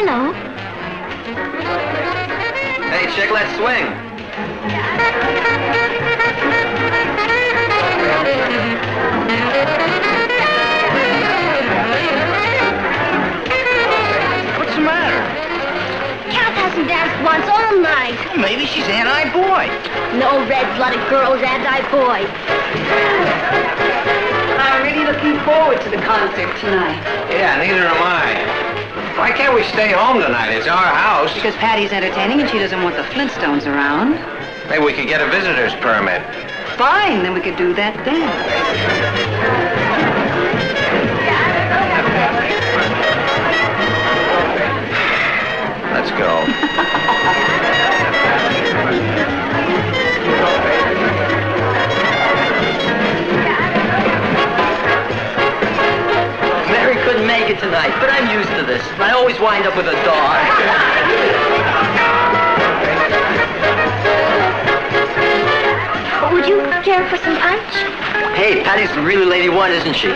Hello. Hey, chick, let's swing. What's the matter? Kath hasn't danced once all night. Well, maybe she's anti-boy. No red-blooded girl's anti-boy. I'm really looking forward to the concert tonight. Yeah, neither am I. Why can't we stay home tonight? It's our house. Because Patty's entertaining and she doesn't want the Flintstones around. Maybe we could get a visitor's permit. Fine, then we could do that then. Let's go. Mary couldn't make it tonight, but I'm used to this. I always wind up with a dog. Would you care for some punch? Hey, Patty's the really lady one, isn't she?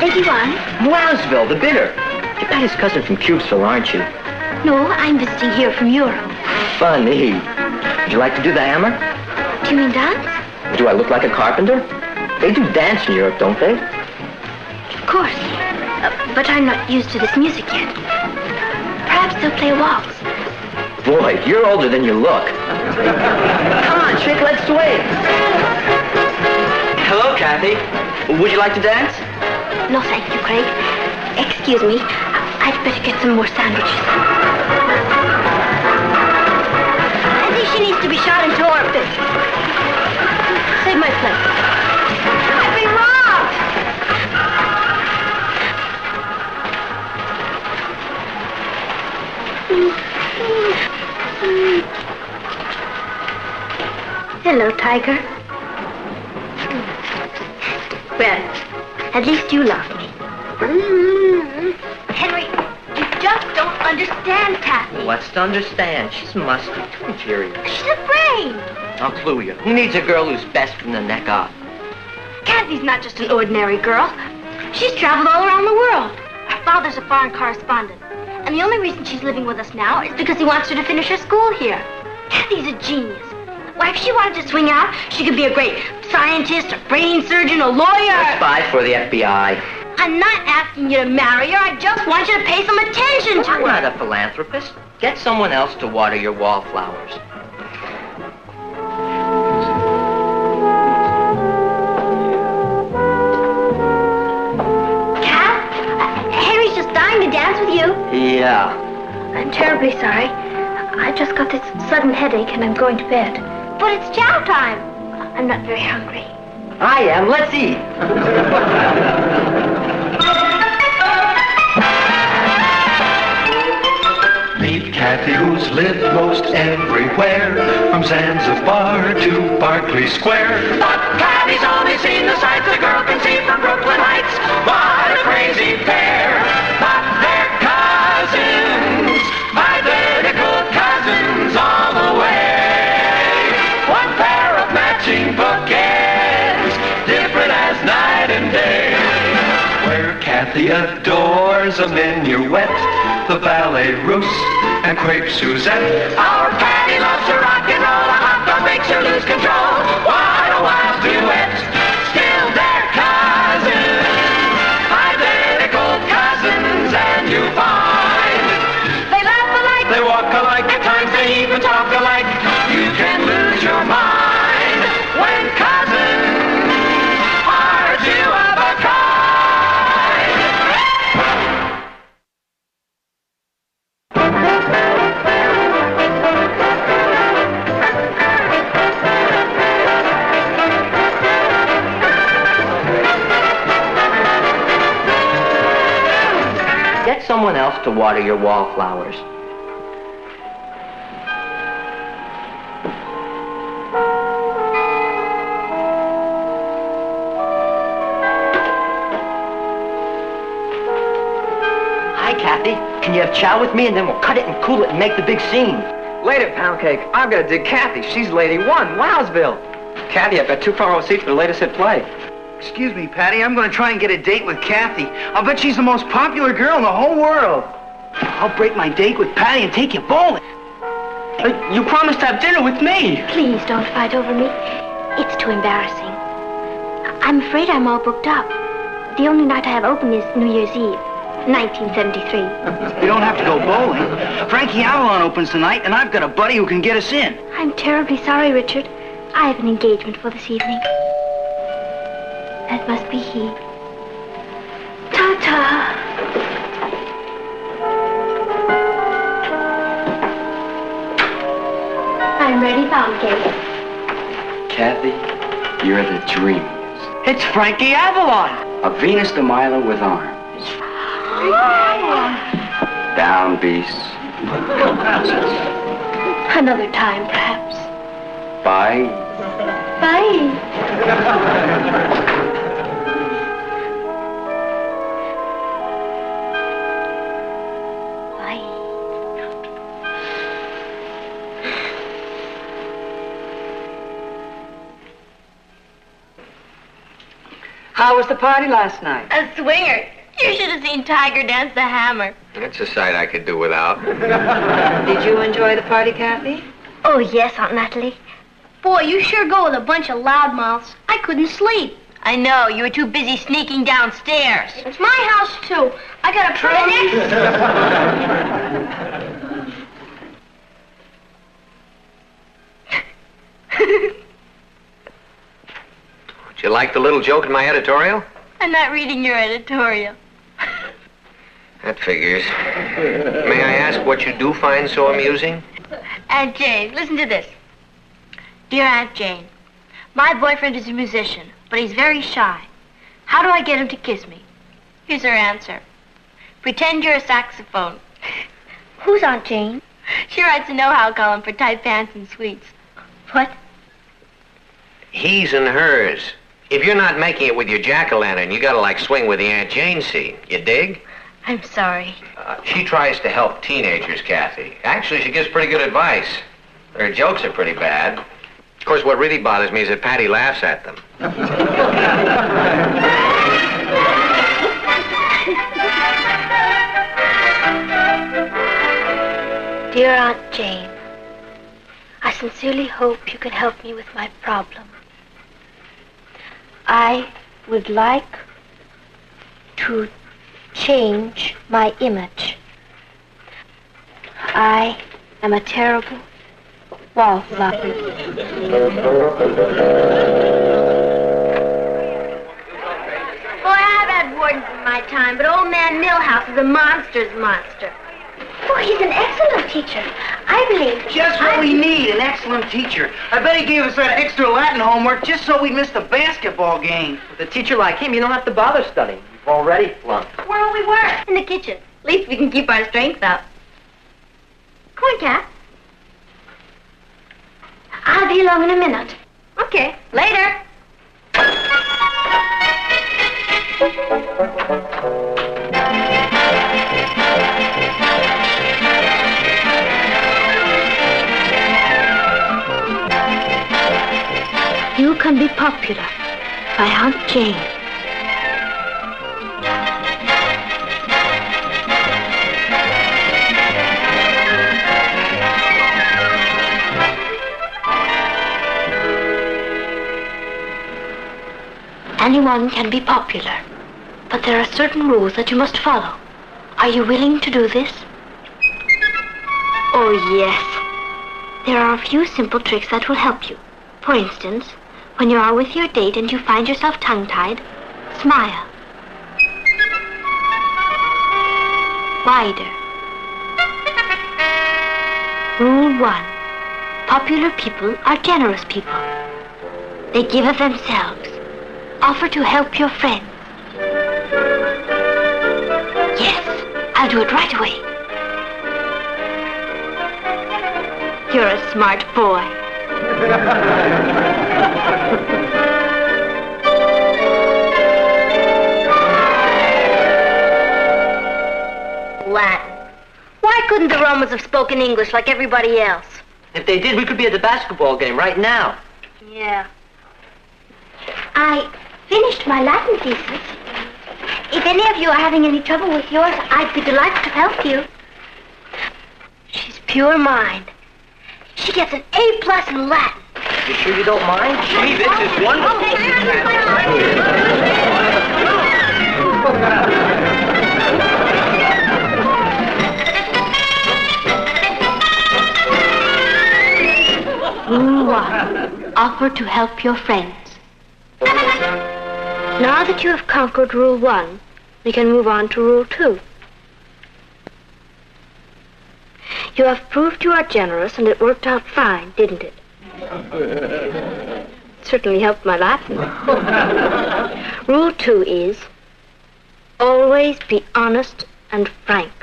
Lady one? Wowsville, the bidder. You're Patty's cousin from Cubesville, aren't you? No, I'm visiting here from Europe. Funny. Would you like to do the hammer? Do you mean dance? Do I look like a carpenter? They do dance in Europe, don't they? Of course. But I'm not used to this music yet. Perhaps they'll play a waltz. Boy, you're older than you look. Come on, chick, let's swing. Hello, Kathy. Would you like to dance? No, thank you, Craig. Excuse me. I'd better get some more sandwiches. I think she needs to be shot into orbit. Save my place. I've been robbed! Hello, Tiger. Well, at least you love me. Henry, you just don't understand Kathy. What's to understand? She's musty, too inferior. She's afraid. I'll clue you. Who needs a girl who's best from the neck up? Kathy's not just an ordinary girl. She's traveled all around the world. Her father's a foreign correspondent. And the only reason she's living with us now is because he wants her to finish her school here. Kathy's a genius. Why, if she wanted to swing out, she could be a great scientist, a brain surgeon, a lawyer. A spy for the FBI. I'm not asking you to marry her. I just want you to pay some attention to I'm her. not a philanthropist. Get someone else to water your wallflowers. Kat, Harry's just dying to dance with you. Yeah. I'm terribly sorry. I just got this sudden headache and I'm going to bed. But it's chow time. I'm not very hungry. I am. Let's eat. Meet Kathy, who's lived most everywhere, from Zanzibar to Berkeley Square. But Kathy's only seen the sights a girl can see from Brooklyn Heights. What a crazy pair! But they're cousins, identical cousins all the way. One pair of matching bookends, different as night and day. Where Kathy adores a minuet, the ballet russe, and crepe Suzette. Our Patty loves to rock and roll, a hot dog makes her lose control. What a wild duet, still they're cousins, identical cousins, and you find they laugh alike, They walk alike, at times they even talk alike. You can lose your mind when cousins are two of a kind. Get someone else to water your wallflowers. Hi, Kathy. Can you have chow with me and then we'll cut it and cool it and make the big scene? Later, Pound Cake. I'm gonna dig Kathy. She's Lady One, Wowsville. Kathy, I've got 2 front row seats for the latest hit play. Excuse me, Patty. I'm going to try and get a date with Kathy. I'll bet she's the most popular girl in the whole world. I'll break my date with Patty and take you bowling. You promised to have dinner with me. Please don't fight over me. It's too embarrassing. I'm afraid I'm all booked up. The only night I have open is New Year's Eve, 1973. You don't have to go bowling. Frankie Avalon opens tonight, and I've got a buddy who can get us in. I'm terribly sorry, Richard. I have an engagement for this evening. That must be he. Ta-ta. I'm ready, pound cake. Kathy, you're the dream. It's Frankie Avalon. A Venus de Milo with arms. Down, beasts. Another time, perhaps. Bye. Bye. How was the party last night? A swinger. You should have seen Tiger dance the hammer. That's a sight I could do without. Did you enjoy the party, Kathy? Oh, yes, Aunt Natalie. Boy, you sure go with a bunch of loudmouths. I couldn't sleep. I know. You were too busy sneaking downstairs. It's my house, too. I got a pretty... Did you like the little joke in my editorial? I'm not reading your editorial. That figures. May I ask what you do find so amusing? Aunt Jane, listen to this. Dear Aunt Jane, my boyfriend is a musician, but he's very shy. How do I get him to kiss me? Here's her answer. Pretend you're a saxophone. Who's Aunt Jane? She writes a know-how column for tight pants and sweets. What? He's and hers. If you're not making it with your jack-o'-lantern, you gotta like swing with the Aunt Jane scene. You dig? I'm sorry. She tries to help teenagers, Kathy. Actually, she gives pretty good advice. Her jokes are pretty bad. Of course, what really bothers me is that Patty laughs at them. Dear Aunt Jane, I sincerely hope you can help me with my problem. I would like to change my image. I am a terrible wallflower. Boy, I've had wardens in my time, but old man Millhouse is a monster's monster. Oh, he's an excellent teacher. I believe... Just what we need, an excellent teacher. I bet he gave us that extra Latin homework just so we missed the basketball game. With a teacher like him, you don't have to bother studying. You've already flunked. Where we were? In the kitchen. At least we can keep our strength up. Come on, Cat. I'll be along in a minute. Okay, later. You Can Be Popular by Aunt Jane. Anyone can be popular, but there are certain rules that you must follow. Are you willing to do this? Oh, yes. There are a few simple tricks that will help you. For instance, when you are with your date and you find yourself tongue-tied, smile. Wider. Rule 1. Popular people are generous people. They give of themselves. Offer to help your friends. Yes, I'll do it right away. You're a smart boy. Latin. Why couldn't the Romans have spoken English like everybody else? If they did, we could be at the basketball game right now. Yeah. I finished my Latin thesis. If any of you are having any trouble with yours, I'd be delighted to help you. pure mind. She gets an A+ in Latin. You sure you don't mind? Gee, this is wonderful. Rule 1. Offer to help your friends. Now that you have conquered Rule 1, we can move on to Rule 2. You have proved you are generous, and it worked out fine, didn't it? Certainly helped my Latin. Rule 2 is, always be honest and frank.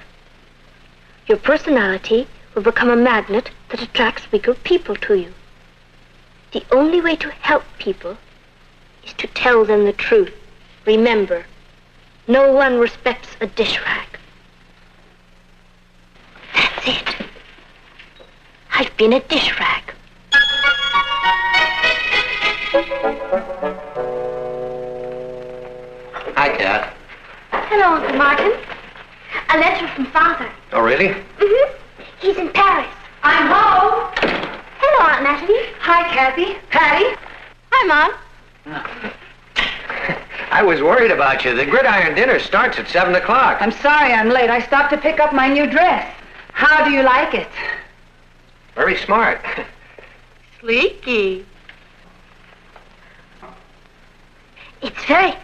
Your personality will become a magnet that attracts weaker people to you. The only way to help people is to tell them the truth. Remember, no one respects a dish rag. That's it. I've been a dish rag. Hi, Kat. Hello, Uncle Martin. A letter from Father. Oh, really? Mm-hmm. He's in Paris. I'm home. Hello, Aunt Natalie. Hi, Kathy. Patty. Hi, Mom. I was worried about you. The gridiron dinner starts at 7 o'clock. I'm sorry I'm late. I stopped to pick up my new dress. How do you like it? Very smart. Sleeky. It's very...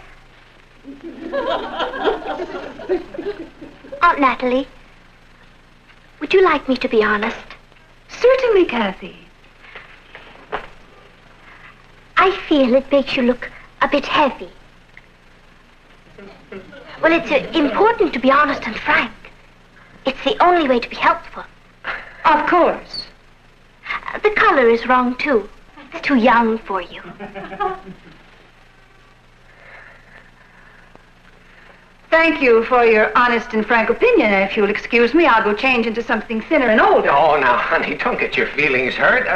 Aunt Natalie, would you like me to be honest? Certainly, Kathy. I feel it makes you look a bit heavy. Well, it's important to be honest and frank. It's the only way to be helpful. Of course. The color is wrong, too. It's too young for you. Thank you for your honest and frank opinion. If you'll excuse me, I'll go change into something thinner and older. Oh, now, honey, don't get your feelings hurt.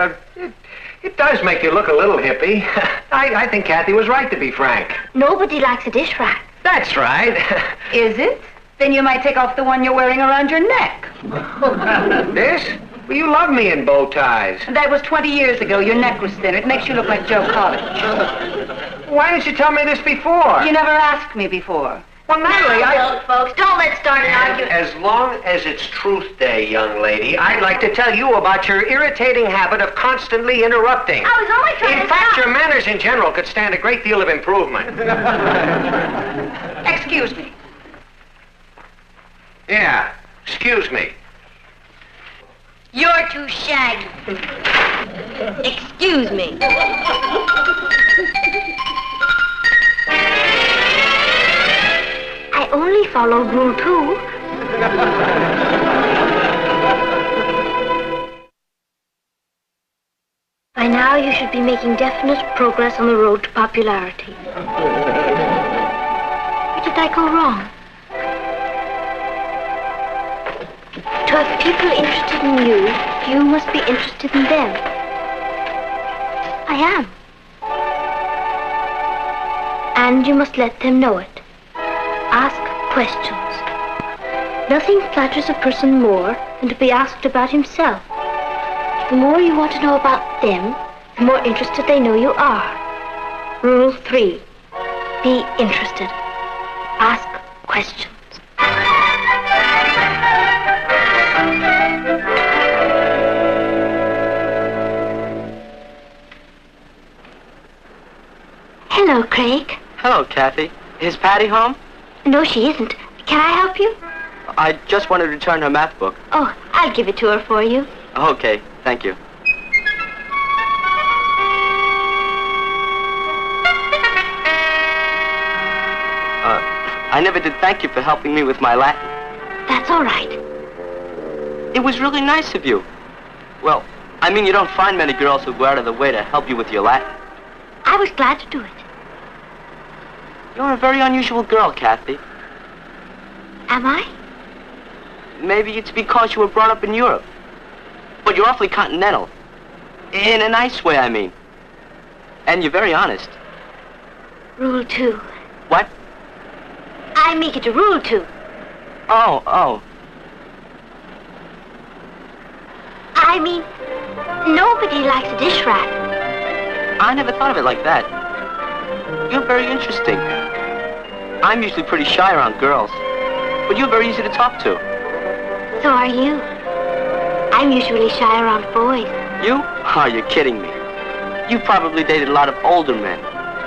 It does make you look a little hippie. I think Kathy was right to be frank. Nobody likes a dish rack. That's right. Is it? Then you might take off the one you're wearing around your neck. This? Well, you love me in bow ties. That was 20 years ago. Your neck was thinner. It makes you look like Joe College. Why didn't you tell me this before? You never asked me before. Well, Natalie, Don't, folks. Don't let's start an argument. As long as it's Truth Day, young lady, I'd like to tell you about your irritating habit of constantly interrupting. I was only trying In to fact, stop. your manners in general could stand a great deal of improvement. Excuse me. Yeah, excuse me. You're too shaggy. Excuse me. I only followed Rule 2. By now, you should be making definite progress on the road to popularity. Where did I go wrong? To have people interested in you, you must be interested in them. I am. And you must let them know it. Ask questions. Nothing flatters a person more than to be asked about himself. The more you want to know about them, the more interested they know you are. Rule 3. Be interested. Ask questions. Hello, Craig. Hello, Kathy. Is Patty home? No, she isn't. Can I help you? I just wanted to return her math book. Oh, I'll give it to her for you. Okay, thank you. I never did thank you for helping me with my Latin. That's all right. It was really nice of you. Well, I mean, you don't find many girls who go out of the way to help you with your Latin. I was glad to do it. You're a very unusual girl, Kathy. Am I? Maybe it's because you were brought up in Europe. But you're awfully continental. In a nice way, I mean. And you're very honest. Rule 2. What? I make it a rule 2. Oh. I mean, nobody likes a dish rat. I never thought of it like that. You're very interesting. I'm usually pretty shy around girls, but you're very easy to talk to. So are you. I'm usually shy around boys. You? Oh, you're kidding me. You probably dated a lot of older men.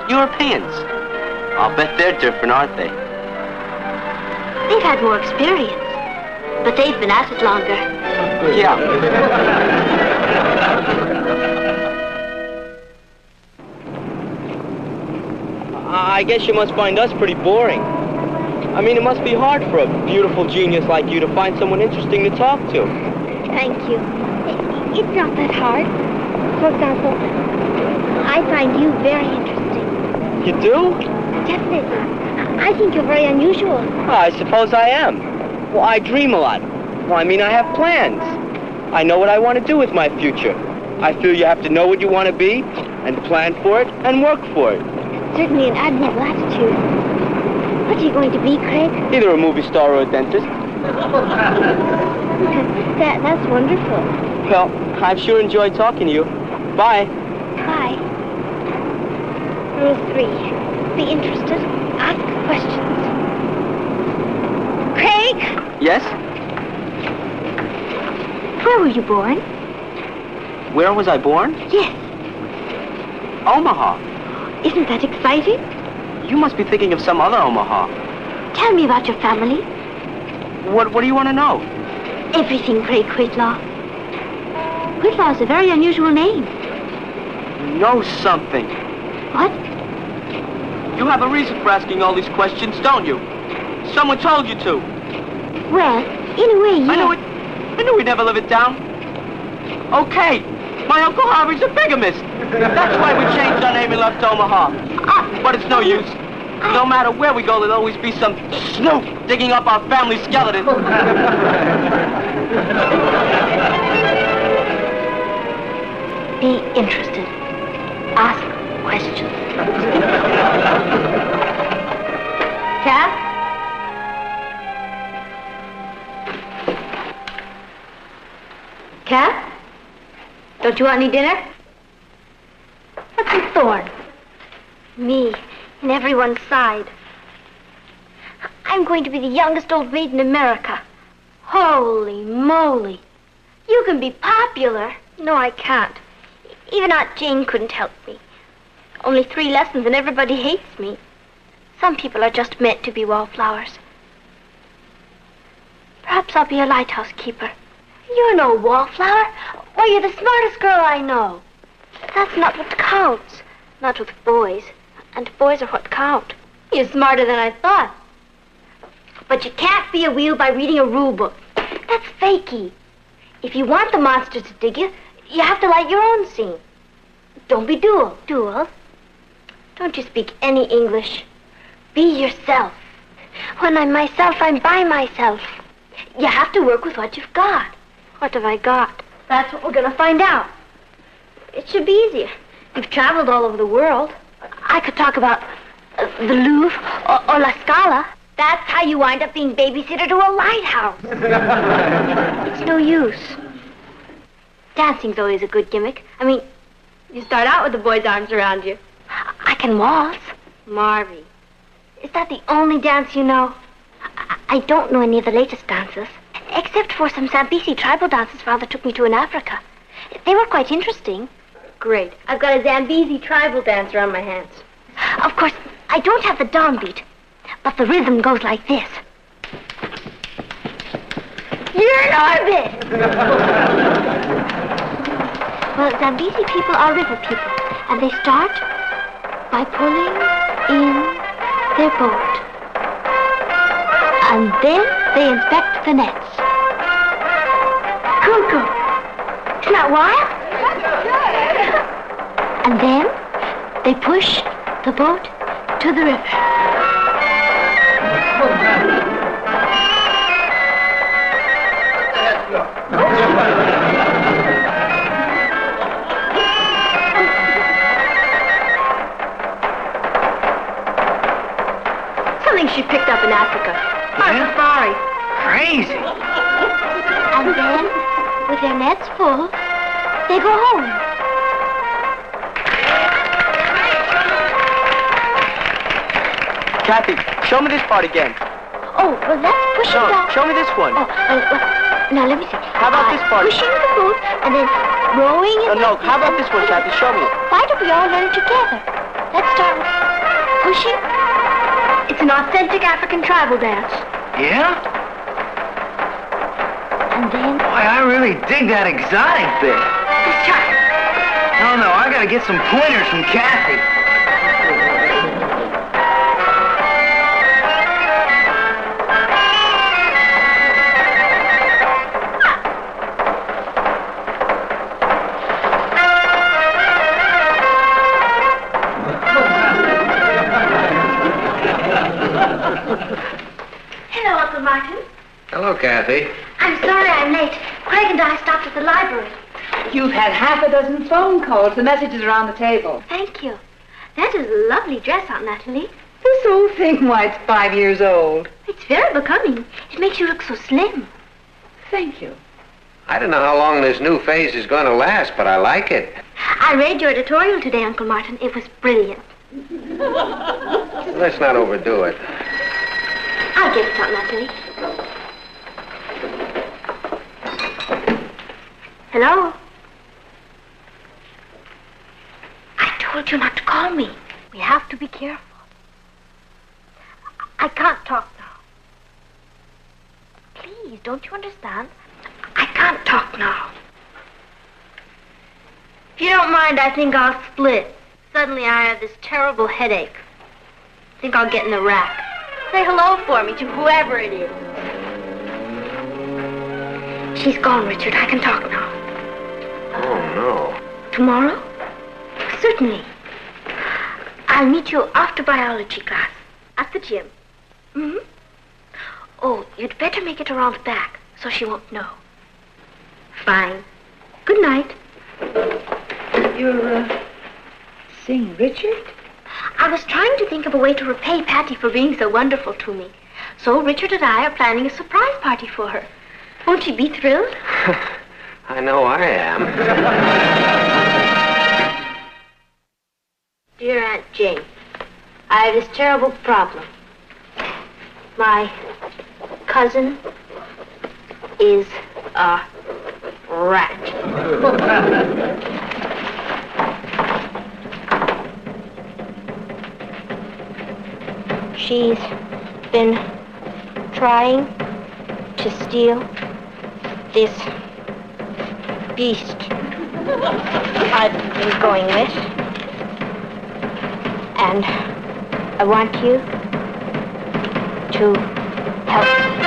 Europeans. I'll bet they're different, aren't they? They've had more experience, but they've been at it longer. Yeah. I guess you must find us pretty boring. I mean, it must be hard for a beautiful genius like you to find someone interesting to talk to. Thank you. It's not that hard. For example, I find you very interesting. You do? Definitely. I think you're very unusual. Oh, I suppose I am. Well, I dream a lot. Well, I mean, I have plans. I know what I want to do with my future. I feel you have to know what you want to be, and plan for it, and work for it. Certainly an admirable attitude. What are you going to be, Craig? Either a movie star or a dentist. That's wonderful. Well, I've sure enjoyed talking to you. Bye. Bye. Rule 3. Be interested. Ask questions. Craig? Yes? Where were you born? Where was I born? Yes. Omaha. Isn't that exciting? You must be thinking of some other Omaha. Tell me about your family. What do you want to know? Everything, Craig Whitlaw. Whitlaw is a very unusual name. You know something. What? You have a reason for asking all these questions, don't you? Someone told you to. Well, in a way, yes. I knew we'd never live it down. Okay, my Uncle Harvey's a bigamist. That's why we changed our name and left Omaha. But it's no use. No matter where we go, there'll always be some snoop digging up our family skeleton. Be interested. Ask questions. Cab? Cab? Don't you want any dinner? What's with Thorne? Me, in everyone's side. I'm going to be the youngest old maid in America. Holy moly. You can be popular. No, I can't. Even Aunt Jane couldn't help me. Only 3 lessons and everybody hates me. Some people are just meant to be wallflowers. Perhaps I'll be a lighthouse keeper. You're no wallflower. Why, you're the smartest girl I know. That's not what counts. Not with boys. And boys are what count. You're smarter than I thought. But you can't be a wheel by reading a rule book. That's fakey. If you want the monsters to dig you, you have to light your own scene. Don't be dual. Dual? Don't you speak any English. Be yourself. When I'm myself, I'm by myself. You have to work with what you've got. What have I got? That's what we're going to find out. It should be easier. You've traveled all over the world. I could talk about the Louvre or La Scala. That's how you wind up being babysitter to a lighthouse. It's no use. Dancing's always a good gimmick. I mean, you start out with the boy's arms around you. I can waltz. Marvy, is that the only dance you know? I don't know any of the latest dances, except for some Zambesi tribal dances Father took me to in Africa. They were quite interesting. Great. I've got a Zambesi tribal dance around my hands. Of course, I don't have the downbeat, but the rhythm goes like this. You're in orbit! Well, Zambesi people are river people, and they start by pulling in their boat. And then they inspect the nets. Cuckoo! Isn't that wild? And then they push the boat to the river. Something she picked up in Africa. On a safari. Crazy. And then, with their net's full, they go home. Kathy, show me this part again. Oh, well, that's pushing No, down. show me this one. Oh, now let me see. How about this part? Pushing the boot and then rowing it. No, how about this one, Kathy? Show me it. Why don't we all learn it together? Let's start with pushing. It's an authentic African tribal dance. Yeah? And then... Boy, I really dig that exotic bit. Let's try it. No, I gotta get some pointers from Kathy. Hello, Uncle Martin. Hello, Kathy. I'm sorry I'm late. Craig and I stopped at the library. You've had half a dozen phone calls. The messages are on the table. Thank you. That is a lovely dress, Aunt Natalie. This old thing, why, it's 5 years old. It's very becoming. It makes you look so slim. Thank you. I don't know how long this new phase is going to last, but I like it. I read your editorial today, Uncle Martin. It was brilliant. Let's not overdo it. I'll get it, Aunt Natalie. Hello? I told you not to call me. We have to be careful. I can't talk now. Please, don't you understand? I can't talk now. If you don't mind, I think I'll split. Suddenly I have this terrible headache. I think I'll get in the rack. Say hello for me to whoever it is. She's gone, Richard. I can talk now. Oh, no. Tomorrow? Certainly. I'll meet you after biology class at the gym. Mm-hmm. Oh, you'd better make it around the back so she won't know. Fine. Good night. You're, seeing Richard? I was trying to think of a way to repay Patty for being so wonderful to me. So Richard and I are planning a surprise party for her. Won't she be thrilled? I know I am. Dear Aunt Jane, I have this terrible problem. My cousin is a rat. She's been trying to steal this beast I've been going with. And I want you to help me.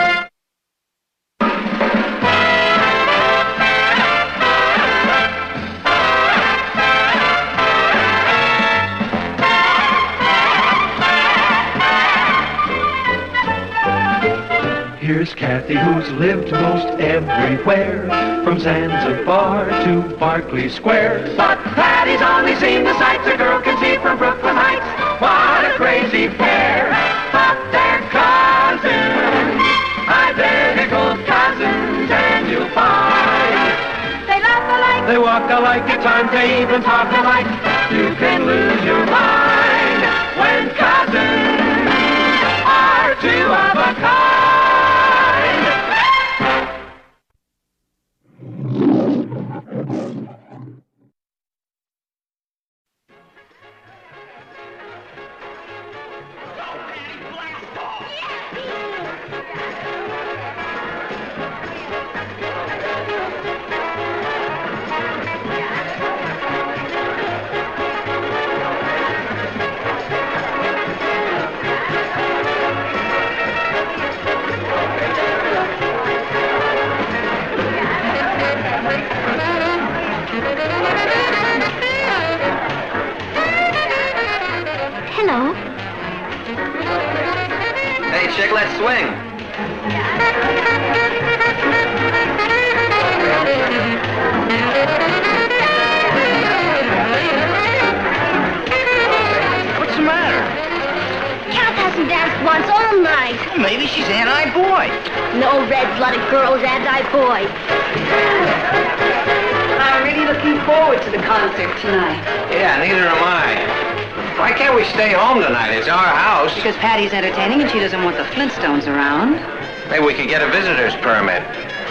Here's Kathy, who's lived most everywhere, from Zanzibar to Berkeley Square. But Patty's only seen the sights a girl can see from Brooklyn Heights. What a crazy pair, but they're cousins, identical cousins, and you'll find they laugh alike, They walk alike, at times they even talk alike. You can lose your mind when cousins are two of a kind. Hello. Hey, chick, let's swing. What's the matter? Kath hasn't danced once all night. Maybe she's anti-boy. No red-blooded girls, anti-boys. I'm really looking forward to the concert tonight. Yeah, neither am I. Why can't we stay home tonight? It's our house. Because Patty's entertaining and she doesn't want the Flintstones around. Maybe we could get a visitor's permit.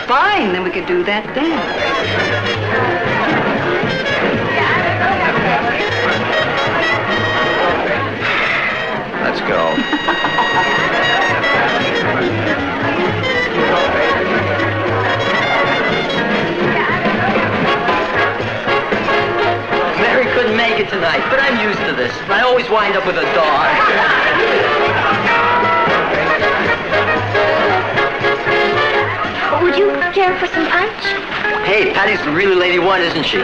Fine, then we could do that then. Let's go. Mary couldn't make it tonight, but I'm used to this. I always wind up with a dog. Would you care for some punch? Hey, Patty's the really Lady One, isn't she?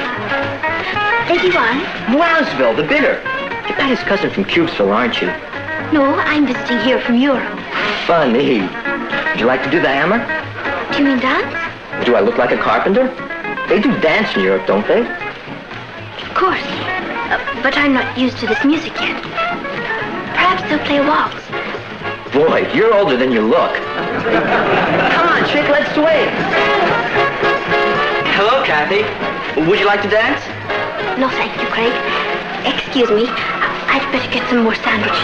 Lady One? Brownsville, the bidder. You're Patty's cousin from Cubesville, aren't you? No, I'm visiting here from Europe. Funny. Would you like to do the hammer? Do you mean dance? Do I look like a carpenter? They do dance in Europe, don't they? Of course. But I'm not used to this music yet. Perhaps they'll play a waltz. Boy, you're older than you look. Come on, chick, let's swing. Hello, Kathy. Would you like to dance? No, thank you, Craig. Excuse me. I'd better get some more sandwiches.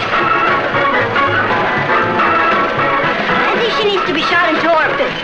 I think she needs to be shot into orbit.